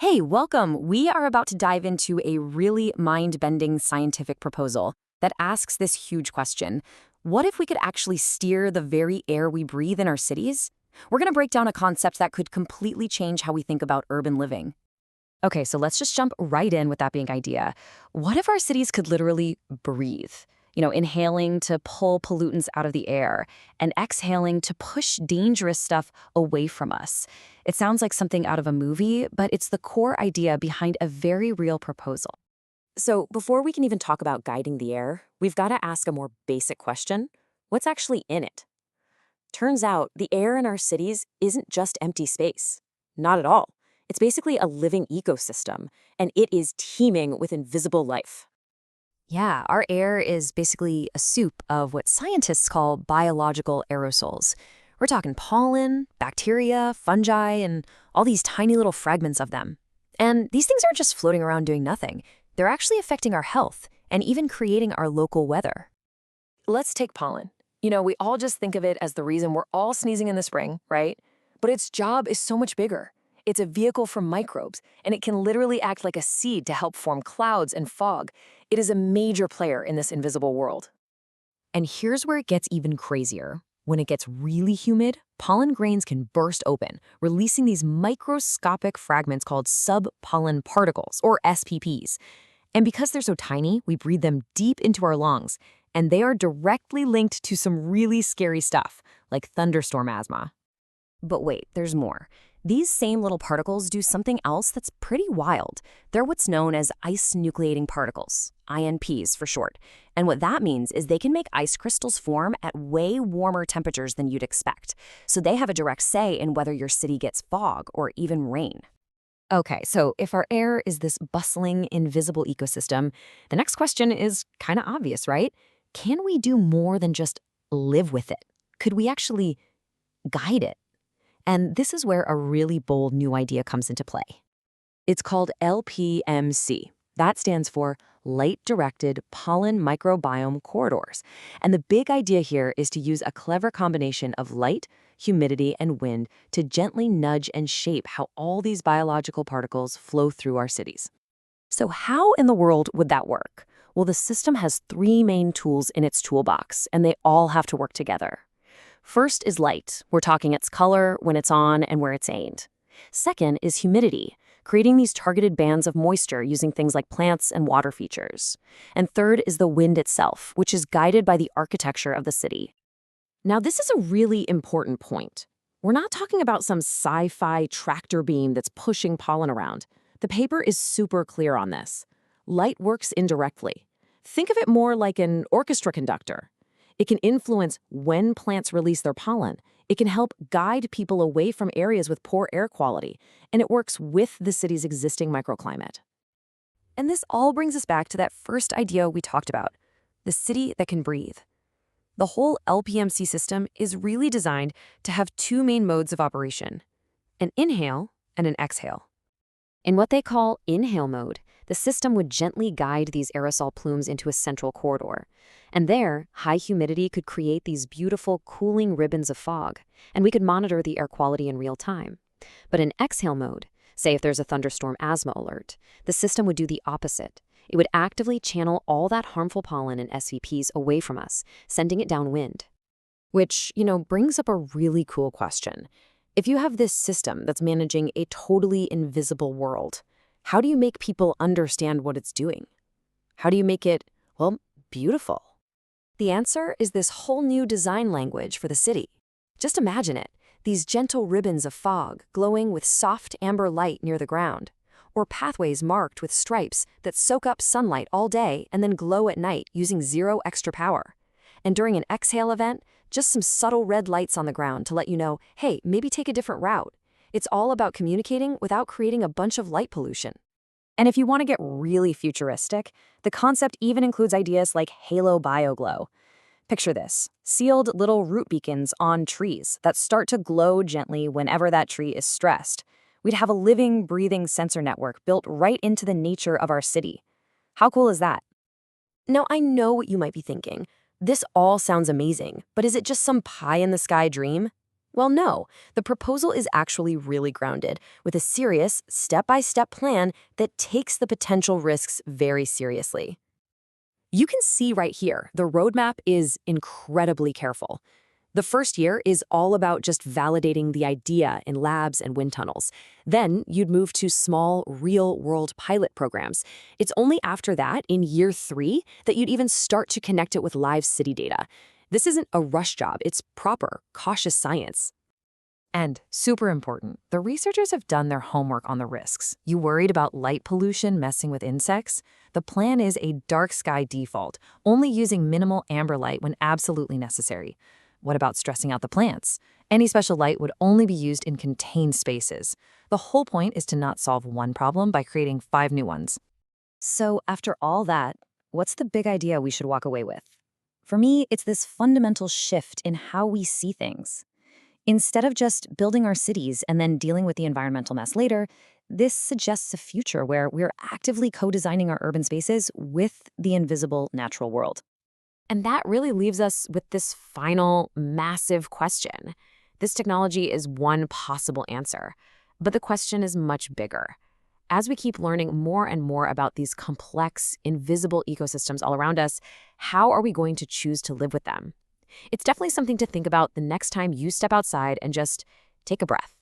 Hey, welcome. We are about to dive into a really mind-bending scientific proposal that asks this huge question. What if we could actually steer the very air we breathe in our cities? We're going to break down a concept that could completely change how we think about urban living. Okay, so let's just jump right in with that being idea. What if our cities could literally breathe? Inhaling to pull pollutants out of the air and exhaling to push dangerous stuff away from us. It sounds like something out of a movie, but it's the core idea behind a very real proposal. So, before we can even talk about guiding the air, we've got to ask a more basic question. What's actually in it? Turns out, the air in our cities isn't just empty space. Not at all. It's basically a living ecosystem, and it is teeming with invisible life. Yeah, our air is basically a soup of what scientists call biological aerosols. We're talking pollen, bacteria, fungi, and all these tiny little fragments of them. And these things aren't just floating around doing nothing. They're actually affecting our health and even creating our local weather. Let's take pollen. We all just think of it as the reason we're all sneezing in the spring, right? But its job is so much bigger. It's a vehicle for microbes, and it can literally act like a seed to help form clouds and fog. It is a major player in this invisible world. And here's where it gets even crazier. When it gets really humid, pollen grains can burst open, releasing these microscopic fragments called sub-pollen particles, or SPPs. And because they're so tiny, we breathe them deep into our lungs, and they are directly linked to some really scary stuff, like thunderstorm asthma. But wait, there's more. These same little particles do something else that's pretty wild. They're what's known as ice-nucleating particles, INPs for short. And what that means is they can make ice crystals form at way warmer temperatures than you'd expect. So they have a direct say in whether your city gets fog or even rain. Okay, so if our air is this bustling, invisible ecosystem, the next question is kind of obvious, right? Can we do more than just live with it? Could we actually guide it? And this is where a really bold new idea comes into play. It's called LPMC. That stands for Light-Directed Pollen Microbiome Corridors. And the big idea here is to use a clever combination of light, humidity, and wind to gently nudge and shape how all these biological particles flow through our cities. So how in the world would that work? Well, the system has three main tools in its toolbox, and they all have to work together. First is light. We're talking its color, when it's on, and where it's aimed. Second is humidity, creating these targeted bands of moisture using things like plants and water features. And third is the wind itself, which is guided by the architecture of the city. Now, this is a really important point. We're not talking about some sci-fi tractor beam that's pushing pollen around. The paper is super clear on this. Light works indirectly. Think of it more like an orchestra conductor. It can influence when plants release their pollen. It can help guide people away from areas with poor air quality, and it works with the city's existing microclimate. And this all brings us back to that first idea we talked about, the city that can breathe. The whole LPMC system is really designed to have two main modes of operation, an inhale and an exhale. In what they call inhale mode, the system would gently guide these aerosol plumes into a central corridor. And there, high humidity could create these beautiful, cooling ribbons of fog, and we could monitor the air quality in real time. But in exhale mode, say if there's a thunderstorm asthma alert, the system would do the opposite. It would actively channel all that harmful pollen and SVPs away from us, sending it downwind. Which, brings up a really cool question. If you have this system that's managing a totally invisible world, how do you make people understand what it's doing? How do you make it, beautiful? The answer is this whole new design language for the city. Just imagine it, these gentle ribbons of fog glowing with soft amber light near the ground, or pathways marked with stripes that soak up sunlight all day and then glow at night using zero extra power. And during an exhale event, just some subtle red lights on the ground to let you know, hey, maybe take a different route. It's all about communicating without creating a bunch of light pollution. And if you want to get really futuristic, the concept even includes ideas like halo bioglow. Picture this, sealed little root beacons on trees that start to glow gently whenever that tree is stressed. We'd have a living, breathing sensor network built right into the nature of our city. How cool is that? Now, I know what you might be thinking. This all sounds amazing, but is it just some pie-in-the-sky dream? Well, no. The proposal is actually really grounded, with a serious, step-by-step plan that takes the potential risks very seriously. You can see right here, the roadmap is incredibly careful. The first year is all about just validating the idea in labs and wind tunnels. Then you'd move to small, real-world pilot programs. It's only after that, in year 3, that you'd even start to connect it with live city data. This isn't a rush job, it's proper, cautious science. And super important, the researchers have done their homework on the risks. You worried about light pollution messing with insects? The plan is a dark sky default, only using minimal amber light when absolutely necessary. What about stressing out the plants? Any special light would only be used in contained spaces. The whole point is to not solve one problem by creating 5 new ones. So after all that, what's the big idea we should walk away with? For me, it's this fundamental shift in how we see things. Instead of just building our cities and then dealing with the environmental mess later, this suggests a future where we're actively co-designing our urban spaces with the invisible natural world. And that really leaves us with this final, massive question. This technology is one possible answer, but the question is much bigger. As we keep learning more and more about these complex, invisible ecosystems all around us, how are we going to choose to live with them? It's definitely something to think about the next time you step outside and just take a breath.